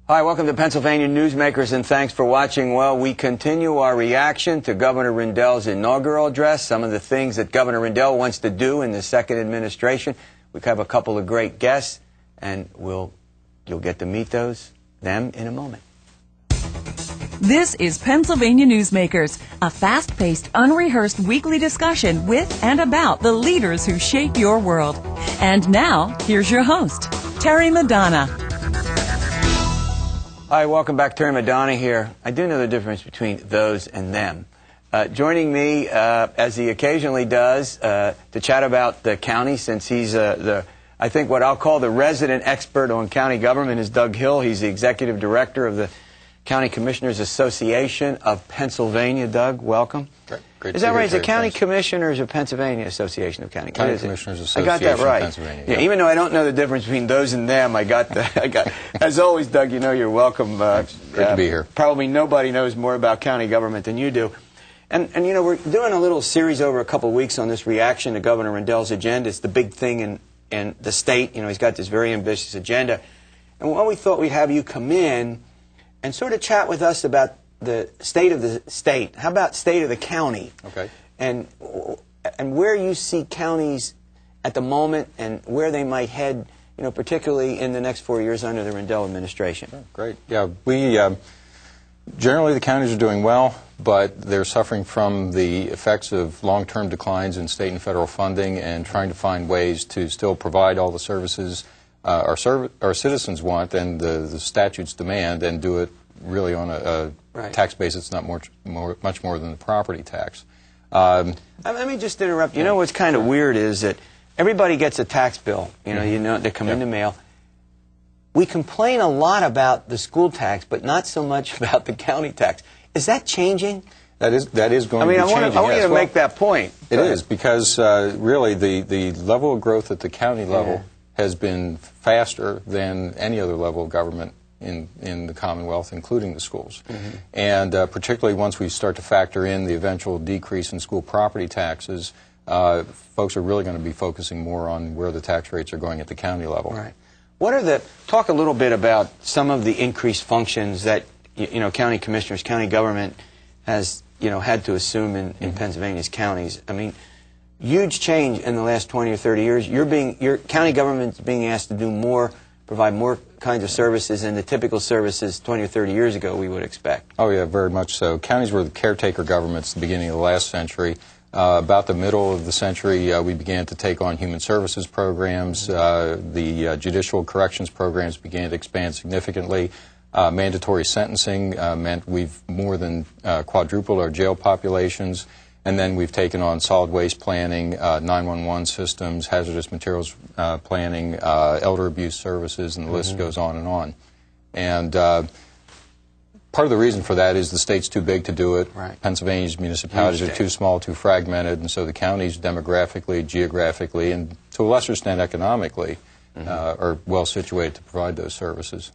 Hi, welcome to Pennsylvania Newsmakers, and thanks for watching. Well, we continue our reaction to Governor Rendell's inaugural address, some of the things that Governor Rendell wants to do in the second administration. We have a couple of great guests, and you'll get to meet them in a moment. This is Pennsylvania Newsmakers, a fast-paced, unrehearsed weekly discussion with and about the leaders who shape your world. And now, here's your host, Terry Madonna. Hi, welcome back. Terry Madonna here. I do know the difference between those and them. Joining me, as he occasionally does, to chat about the county, since he's I think what I'll call the resident expert on county government, is Doug Hill. He's the executive director of the County Commissioners Association of Pennsylvania. Doug, welcome. Great is that right? It's the County Commissioners of Pennsylvania Association of County Commissioners Association. I got that right. Pennsylvania. Yeah, even though I don't know the difference between those and them, I got. As always, Doug, you know you're welcome. Great to be here. Probably nobody knows more about county government than you do. And you know, we're doing a little series over a couple of weeks on this reaction to Governor Rendell's agenda. It's the big thing in the state. You know, he's got this very ambitious agenda. And what we thought we'd have you come in and sort of chat with us about the state of the state. How about state of the county? Okay. And where you see counties at the moment and where they might head, you know, particularly in the next 4 years under the Rendell administration. Oh, great. Yeah, generally the counties are doing well, but they're suffering from the effects of long-term declines in state and federal funding and trying to find ways to still provide all the services our citizens want and the statutes demand, and do it really on a tax base that's not much more than the property tax. Let me just interrupt. You know what's kind of weird is that everybody gets a tax bill. You know, they come in the mail. We complain a lot about the school tax, but not so much about the county tax. Is that changing? That is going to be changing. I want you to make that point. It is, because really the level of growth at the county level has been faster than any other level of government in the Commonwealth, including the schools. And particularly once we start to factor in the eventual decrease in school property taxes, folks are really going to be focusing more on where the tax rates are going at the county level. Right. What are talk a little bit about some of the increased functions that, you know, county commissioners, county government has, you know, had to assume in Pennsylvania's counties. I mean, huge change in the last 20 or 30 years. Your county government's being asked to do more, provide more kinds of services than the typical services 20 or 30 years ago we would expect. Oh yeah, very much so. Counties were the caretaker governments at the beginning of the last century. About the middle of the century, we began to take on human services programs. The judicial corrections programs began to expand significantly. Mandatory sentencing meant we've more than quadrupled our jail populations. And then we've taken on solid waste planning, 911 systems, hazardous materials planning, elder abuse services, and the list goes on and on. And part of the reason for that is the state's too big to do it. Right. Pennsylvania's municipalities are too small, too fragmented, and so the counties demographically, geographically, and to a lesser extent economically are well situated to provide those services.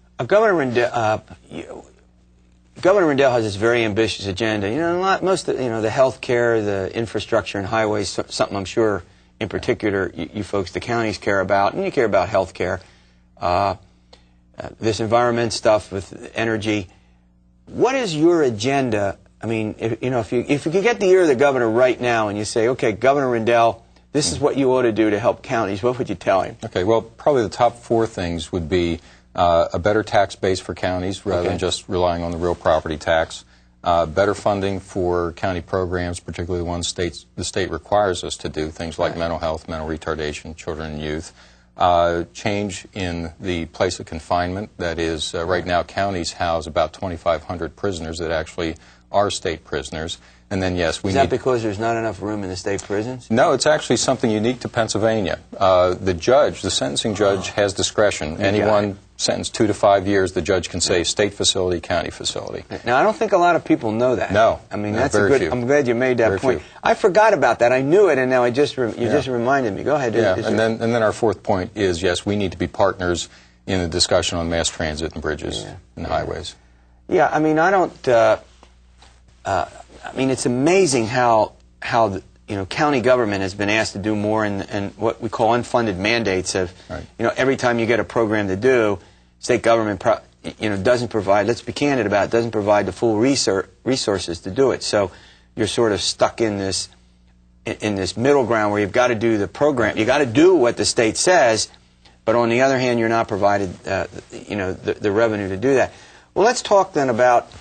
Governor Rendell has this very ambitious agenda. You know, most of the health care, the infrastructure and highways, something I'm sure in particular you folks, the counties, care about, and you care about health care. This environment stuff with energy. What is your agenda? I mean, if you could get the ear of the governor right now and you say, okay, Governor Rendell, this is what you ought to do to help counties, what would you tell him? Okay, well, probably the top 4 things would be a better tax base for counties rather than just relying on the real property tax. Better funding for county programs, particularly the ones the state requires us to do, things like mental health, mental retardation, children and youth. Change in the place of confinement. That is, right now counties house about 2,500 prisoners that actually are state prisoners. And then, yes, we Is that because there's not enough room in the state prisons? No, it's actually something unique to Pennsylvania. The sentencing judge has discretion. Anyone sentenced 2 to 5 years, the judge can say state facility, county facility. Now, I don't think a lot of people know that. No. I mean, no, that's a good. I'm glad you made that point. I forgot about that. I knew it, and now you just reminded me. Go ahead. Yeah, and then our 4th point is, yes, we need to be partners in the discussion on mass transit and bridges and highways. Yeah, I mean, I don't. I mean, it's amazing how county government has been asked to do more, and what we call unfunded mandates of, every time you get a program to do, state government doesn't provide, let's be candid about it, doesn't provide the full resources to do it. So you're sort of stuck in this middle ground where you've got to do the program, you got to do what the state says, but on the other hand, you're not provided, the revenue to do that. Well, let's talk then about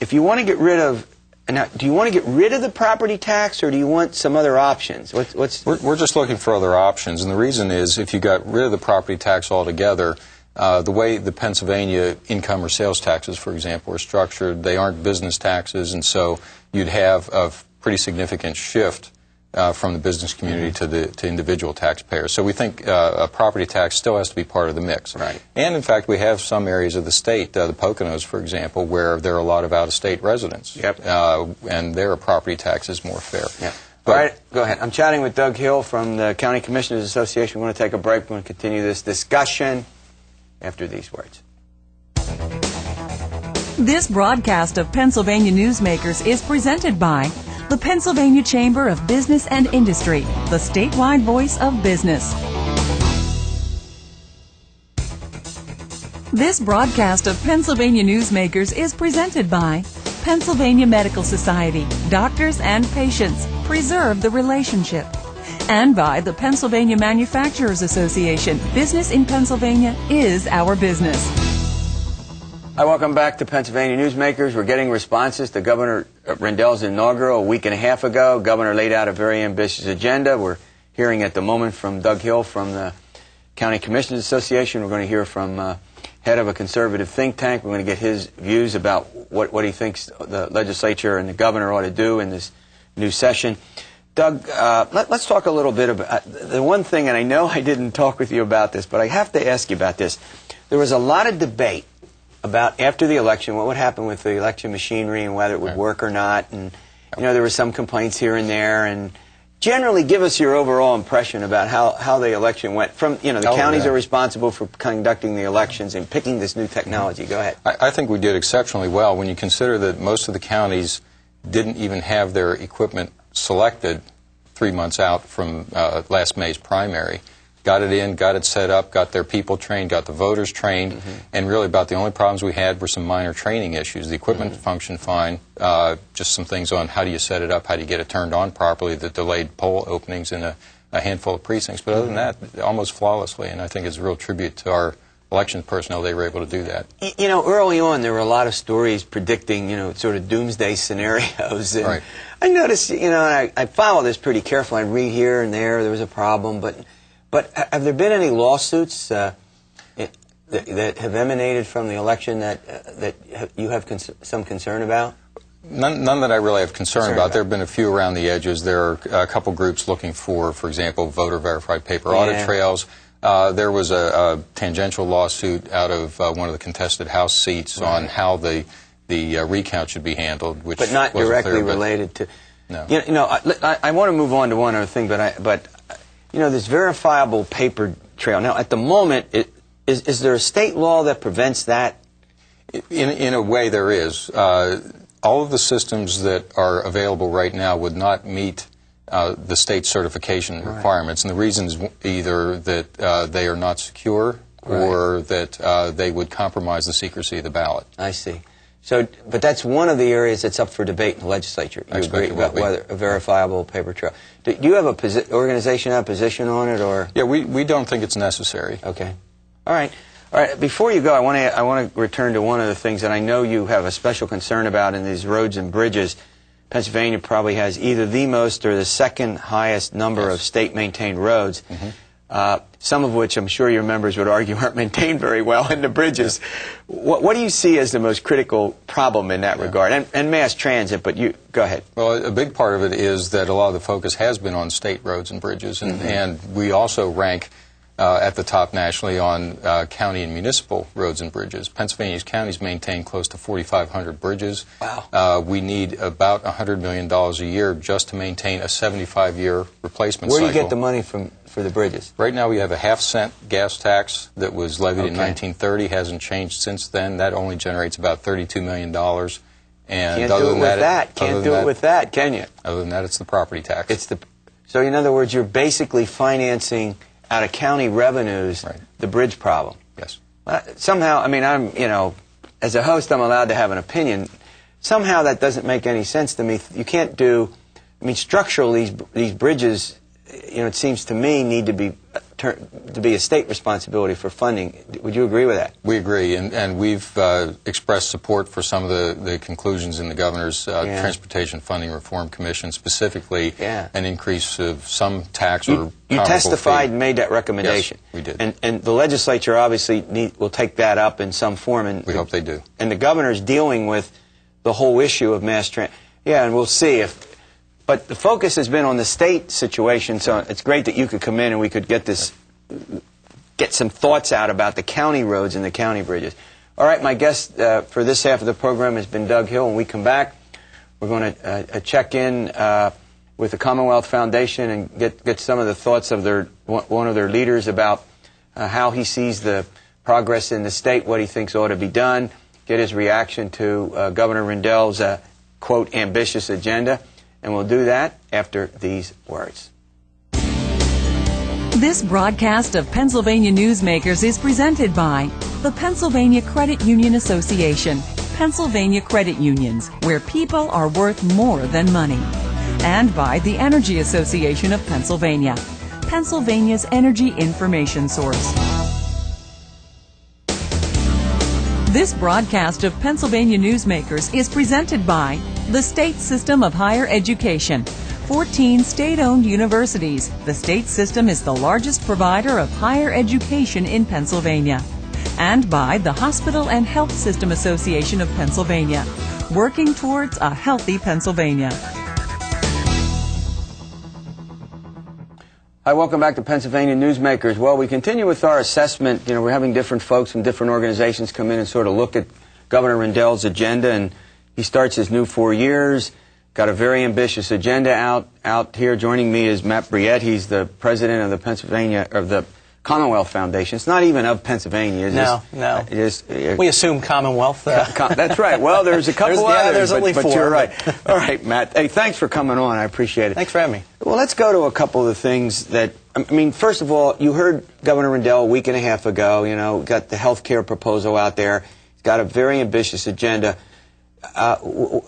if you want to get rid of. Now, do you want to get rid of the property tax, or do you want some other options? We're just looking for other options, and the reason is if you got rid of the property tax altogether, the way the Pennsylvania income or sales taxes, for example, are structured, they aren't business taxes, and so you'd have a pretty significant shift from the business community to individual taxpayers. So we think a property tax still has to be part of the mix. Right. And in fact, we have some areas of the state, the Poconos, for example, where there are a lot of out-of-state residents. Yep. And their property tax is more fair. Yep. All right, go ahead. I'm chatting with Doug Hill from the County Commissioners Association. We're going to take a break. We're going to continue this discussion after these words. This broadcast of Pennsylvania Newsmakers is presented by the Pennsylvania Chamber of Business and Industry, the statewide voice of business. This broadcast of Pennsylvania Newsmakers is presented by Pennsylvania Medical Society. Doctors and patients, preserve the relationship. And by the Pennsylvania Manufacturers Association. Business in Pennsylvania is our business. Hi, welcome back to Pennsylvania Newsmakers. We're getting responses to Governor Rendell's inaugural a week and a half ago. Governor laid out a very ambitious agenda. We're hearing at the moment from Doug Hill from the County Commissioners Association. We're going to hear from head of a conservative think tank. We're going to get his views about what he thinks the legislature and the governor ought to do in this new session. Doug, let's talk a little bit about the one thing, and I know I didn't talk with you about this, but I have to ask you about this. There was a lot of debate about after the election what would happen with the election machinery and whether it would work or not, and there were some complaints here and there, and generally give us your overall impression about how the election went. From the counties are responsible for conducting the elections and picking this new technology. Go ahead. I think we did exceptionally well when you consider that most of the counties didn't even have their equipment selected 3 months out from last May's primary. Got it in, got it set up, got their people trained, got the voters trained, and really about the only problems we had were some minor training issues. The equipment functioned fine, just some things on how do you set it up, how do you get it turned on properly that delayed poll openings in a handful of precincts. But other than that, almost flawlessly, and I think it's a real tribute to our election personnel they were able to do that. Early on there were a lot of stories predicting, sort of doomsday scenarios. And right. I noticed, and I follow this pretty carefully. I read here and there was a problem, but have there been any lawsuits that have emanated from the election that you have some concern about? None that I really have concern about. There have been a few around the edges. There are a couple groups looking for example, voter-verified paper audit trails. There was a tangential lawsuit out of one of the contested House seats on how the recount should be handled, which but not directly related to. No. I want to move on to one other thing, but this verifiable paper trail. Now, at the moment, is there a state law that prevents that? In a way, there is. All of the systems that are available right now would not meet the state certification requirements, and the reason is either that they are not secure or that they would compromise the secrecy of the ballot. I see. But that's one of the areas that's up for debate in the legislature. You agree about whether a verifiable paper trail. Do you have a organization have a position on it, or? Yeah, we don't think it's necessary. Okay. All right. Before you go, I want to return to one of the things that I know you have a special concern about in these roads and bridges. Pennsylvania probably has either the most or the second highest number of state-maintained roads. Some of which I'm sure your members would argue aren't maintained very well in the bridges. What do you see as the most critical problem in that regard? And mass transit, but you go ahead. Well, a big part of it is that a lot of the focus has been on state roads and bridges, and we also rank at the top nationally on county and municipal roads and bridges. Pennsylvania's counties maintain close to 4,500 bridges. Wow. We need about $100 million a year just to maintain a 75-year replacement cycle. Where do you get the money for the bridges? Right now we have a half-cent gas tax that was levied in 1930, hasn't changed since then. That only generates about $32 million. And Can't do it with that, can you? Other than that, it's the property tax. So in other words, you're basically financing out of county revenues the bridge problem. Yes. somehow, I mean, as a host, I'm allowed to have an opinion. Somehow that doesn't make any sense to me. You can't do, I mean, structurally, these bridges, it seems to me, need to be a state responsibility for funding. Would you agree with that? We agree, and we've expressed support for some of the conclusions in the Governor's Transportation Funding Reform Commission, specifically an increase of some tax or You testified and made that recommendation. Yes, we did. And the legislature obviously will take that up in some form. And we hope they do. And the Governor's dealing with the whole issue of mass transit. Yeah, and we'll see if... But the focus has been on the state situation, so it's great that you could come in and we could get some thoughts out about the county roads and the county bridges. All right, my guest for this half of the program has been Doug Hill. When we come back, we're going to check in with the Commonwealth Foundation and get some of the thoughts of one of their leaders about how he sees the progress in the state, what he thinks ought to be done, get his reaction to Governor Rendell's, quote, ambitious agenda. And we'll do that after these words. This broadcast of Pennsylvania Newsmakers is presented by the Pennsylvania Credit Union Association, Pennsylvania Credit Unions, where people are worth more than money. And by the Energy Association of Pennsylvania, Pennsylvania's energy information source. This broadcast of Pennsylvania Newsmakers is presented by the State System of Higher Education, 14 state-owned universities. The state system is the largest provider of higher education in Pennsylvania. And by the Hospital and Health System Association of Pennsylvania, working towards a healthy Pennsylvania. Hi, welcome back to Pennsylvania Newsmakers. Well, we continue with our assessment. We're having different folks from different organizations come in and sort of look at Governor Rendell's agenda, and he starts his new 4 years, got a very ambitious agenda out here. Joining me is Matt Brouillette. He's the president of the Commonwealth Foundation. It's not even of Pennsylvania. No. We assume Commonwealth. That's right. Well, there's a couple others, there's only four. But you're right. All right, Matt. Hey, thanks for coming on. I appreciate it. Thanks for having me. Well, let's go to a couple of the things that, I mean, first of all, you heard Governor Rendell a week and a half ago, got the health care proposal out there. He's got a very ambitious agenda. What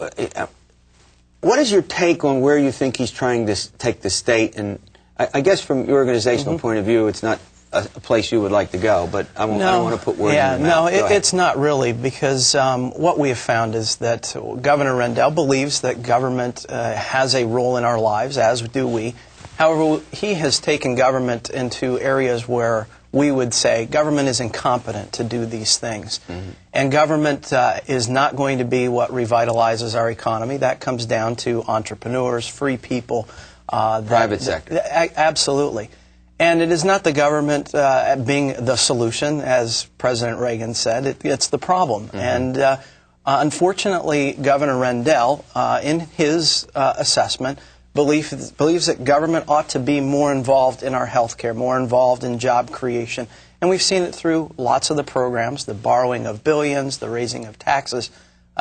is your take on where you think he's trying to take the state? And I guess from your organizational point of view, it's not a place you would like to go, but I don't want to put words in your mouth. No, it's not really, because what we have found is that Governor Rendell believes that government has a role in our lives, as do we. However, he has taken government into areas where we would say government is incompetent to do these things. And government is not going to be what revitalizes our economy. That comes down to entrepreneurs, free people. Private sector. Absolutely. And it is not the government being the solution, as President Reagan said. It's the problem. And unfortunately, Governor Rendell, in his assessment, believes that government ought to be more involved in our health care, more involved in job creation. And we've seen it through lots of the programs, the borrowing of billions, the raising of taxes.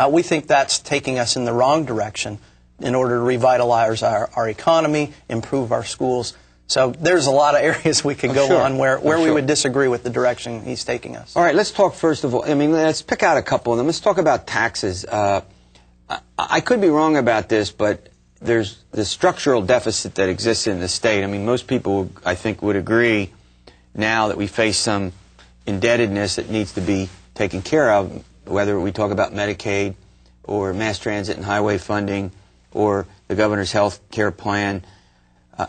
We think that's taking us in the wrong direction in order to revitalize our economy, improve our schools. So there's a lot of areas we could go on where we would disagree with the direction he's taking us. All right, let's talk first of all. I mean, let's pick out a couple of them. Let's talk about taxes. I could be wrong about this, but there's the structural deficit that exists in the state. I mean, most people, I think, would agree now that we face some indebtedness that needs to be taken care of, whether we talk about Medicaid or mass transit and highway funding or the governor's health care plan.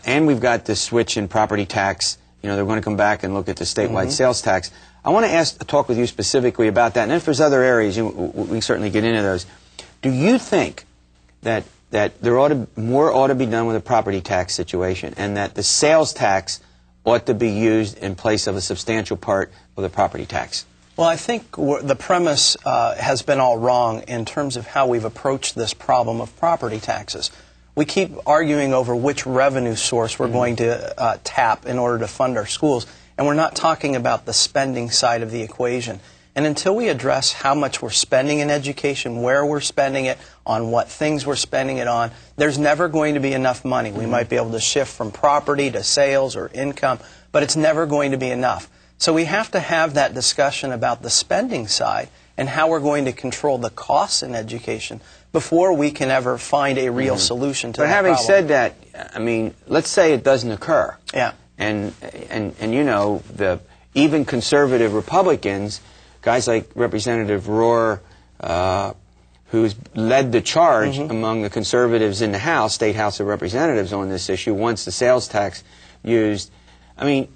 And we've got the switch in property tax. They're going to come back and look at the statewide sales tax. I want to talk with you specifically about that. And if there's other areas, we can certainly get into those. Do you think that more ought to be done with the property tax situation, and that the sales tax ought to be used in place of a substantial part of the property tax? Well, I think the premise has been all wrong in terms of how we've approached this problem of property taxes. We keep arguing over which revenue source we're going to tap in order to fund our schools, and we're not talking about the spending side of the equation. And until we address how much we're spending in education, where we're spending it, on what things we're spending it on, there's never going to be enough money. We might be able to shift from property to sales or income, but it's never going to be enough. So we have to have that discussion about the spending side and how we're going to control the costs in education before we can ever find a real solution to that problem. But having said that, I mean, let's say it doesn't occur. Yeah. And you know, even conservative Republicans, guys like Representative Rohr, who's led the charge among the conservatives in the House, State House of Representatives, on this issue, wants the sales tax used. I mean,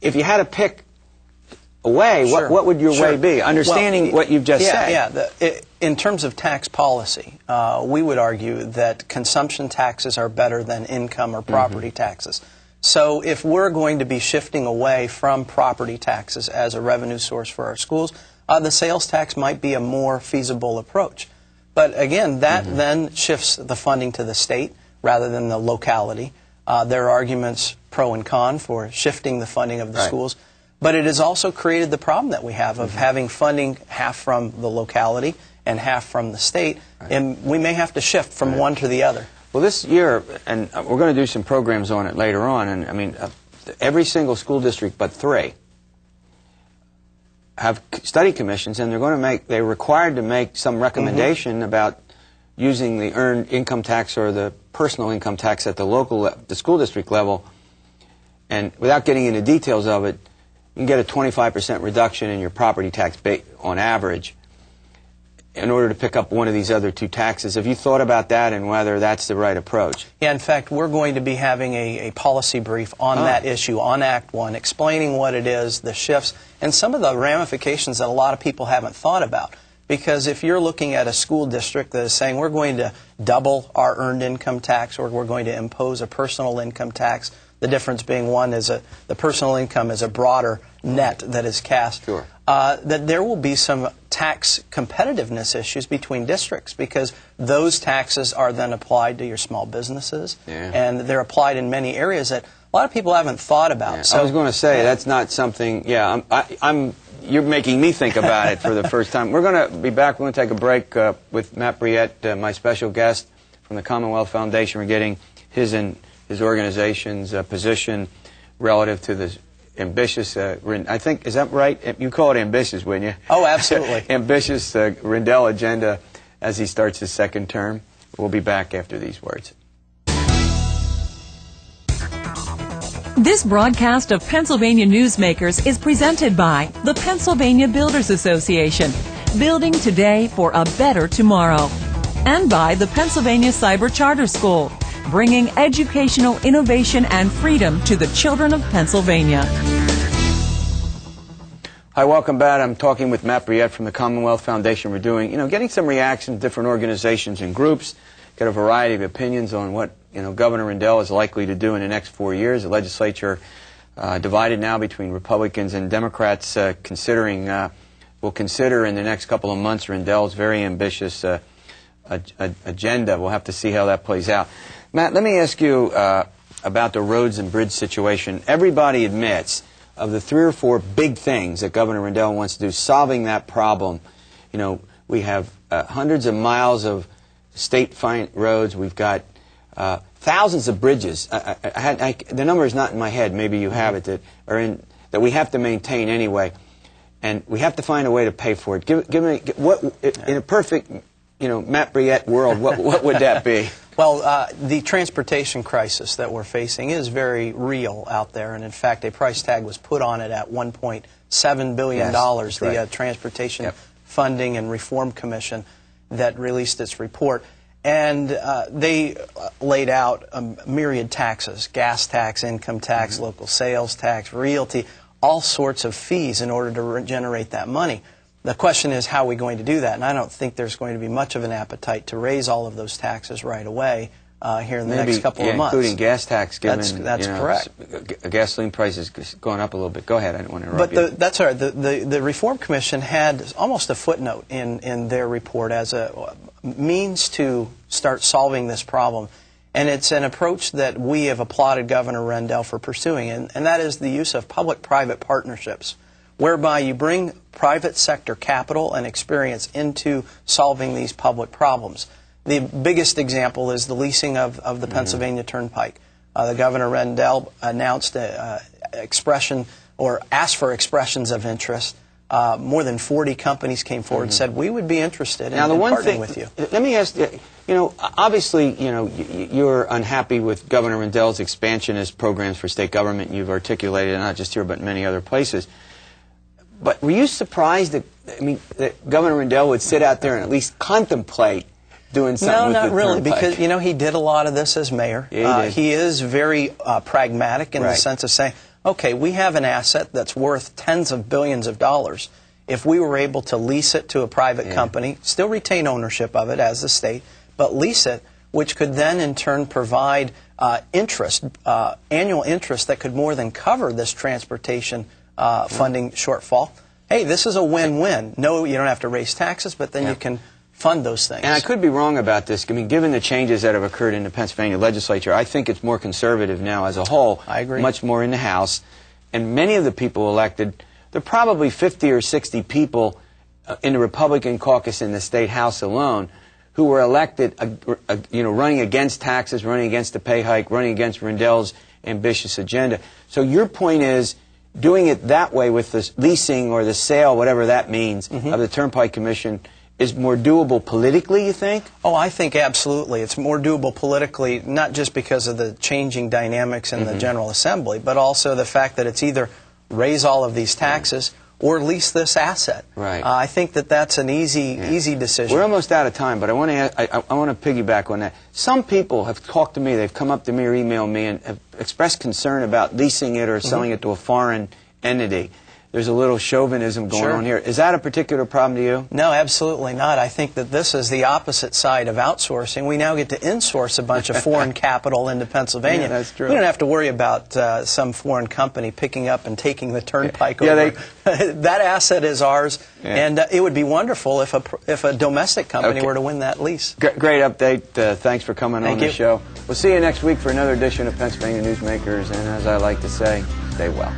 if you had to pick a way, what would your way be? Understanding what you've just said. Yeah, in terms of tax policy, we would argue that consumption taxes are better than income or property taxes. So if we're going to be shifting away from property taxes as a revenue source for our schools, the sales tax might be a more feasible approach. But again, that then shifts the funding to the state rather than the locality. There are arguments pro and con for shifting the funding of the schools. But it has also created the problem that we have of having funding half from the locality and half from the state. And we may have to shift from one to the other. Well, this year, and we're going to do some programs on it later on, and I mean, every single school district but 3 have study commissions, and they're required to make some recommendation about using the earned income tax or the personal income tax at the school district level. And without getting into details of it, you can get a 25% reduction in your property tax on average in order to pick up one of these other 2 taxes. Have you thought about that and whether that's the right approach? Yeah, in fact, we're going to be having a policy brief on that issue, on Act 1, explaining what it is, the shifts, and some of the ramifications that a lot of people haven't thought about. Because if you're looking at a school district that is saying we're going to double our earned income tax or we're going to impose a personal income tax, the difference being one is the personal income is a broader net that is cast. Sure. That there will be some tax competitiveness issues between districts because those taxes are then applied to your small businesses and they're applied in many areas that a lot of people haven't thought about. Yeah. So, I was going to say that's not something. Yeah, you're making me think about it for the first time. We're going to be back. We're going to take a break with Matt Brouillette, my special guest from the Commonwealth Foundation. We're getting his organization's position relative to this ambitious, I think, is that right? You call it ambitious, wouldn't you? Oh, absolutely. Ambitious Rendell agenda as he starts his second term. We'll be back after these words. This broadcast of Pennsylvania Newsmakers is presented by the Pennsylvania Builders Association, building today for a better tomorrow, and by the Pennsylvania Cyber Charter School, bringing educational innovation and freedom to the children of Pennsylvania. Hi, welcome back. I'm talking with Matt Brouillette from the Commonwealth Foundation. We're doing, getting some reactions, different organizations and groups, get a variety of opinions on what, Governor Rendell is likely to do in the next 4 years. The legislature divided now between Republicans and Democrats, will consider in the next couple of months Rendell's very ambitious agenda. We'll have to see how that plays out. Matt, let me ask you about the roads and bridge situation. Everybody admits of the 3 or 4 big things that Governor Rendell wants to do, solving that problem. We have hundreds of miles of state roads. We've got thousands of bridges. The number is not in my head. Maybe you have it that we have to maintain anyway, and we have to find a way to pay for it. Give me what in a perfect Matt Brouillette world. What would that be? Well, the transportation crisis that we're facing is very real out there, and in fact, a price tag was put on it at $1.7 billion. Yes, right. The Transportation Funding and Reform Commission that released its report. And they laid out a myriad taxes, gas tax, income tax, local sales tax, realty, all sorts of fees in order to generate that money. The question is, how are we going to do that? And I don't think there's going to be much of an appetite to raise all of those taxes right away here in the next couple of months. Including gas tax, given that's correct. Gasoline prices going up a little bit. Go ahead, I didn't want to interrupt you. That's all right. The Reform Commission had almost a footnote in their report as a means to start solving this problem. And it's an approach that we have applauded Governor Rendell for pursuing, and that is the use of public-private partnerships, whereby you bring private sector capital and experience into solving these public problems. The biggest example is the leasing of the Pennsylvania Turnpike. The Governor Rendell announced an expression or asked for expressions of interest. More than 40 companies came forward and said, we would be interested in partnering with you. Let me ask you, obviously, you're unhappy with Governor Rendell's expansionist programs for state government. You've articulated it not just here but in many other places. But were you surprised that Governor Rendell would sit out there and at least contemplate doing something with the not really, turnpike? because, he did a lot of this as mayor. Yeah, he is very pragmatic in the sense of saying, okay, we have an asset that's worth tens of billions of dollars. If we were able to lease it to a private company, still retain ownership of it as the state, but lease it, which could then in turn provide interest, annual interest that could more than cover this transportation funding shortfall. Hey, this is a win-win. No, you don't have to raise taxes, but then you can fund those things. And I could be wrong about this. I mean, given the changes that have occurred in the Pennsylvania legislature, I think it's more conservative now as a whole. I agree. Much more in the House. And many of the people elected, there are probably 50 or 60 people in the Republican caucus in the state House alone who were elected, running against taxes, running against the pay hike, running against Rendell's ambitious agenda. So your point is, doing it that way with the leasing or the sale, whatever that means, of the Turnpike Commission is more doable politically, you think? Oh, I think absolutely. It's more doable politically, not just because of the changing dynamics in the General Assembly, but also the fact that it's either raise all of these taxes or lease this asset. Right. I think that that's an easy decision. We're almost out of time, but I want to piggyback on that. Some people have talked to me, they've come up to me or emailed me and have expressed concern about leasing it or selling it to a foreign entity. There's a little chauvinism going on here. Is that a particular problem to you? No, absolutely not. I think that this is the opposite side of outsourcing. We now get to insource a bunch of foreign capital into Pennsylvania. Yeah, that's true. We don't have to worry about some foreign company picking up and taking the turnpike over. That asset is ours, and it would be wonderful if a domestic company were to win that lease. Great update. Thanks for coming on the show. We'll see you next week for another edition of Pennsylvania Newsmakers, and as I like to say, stay well.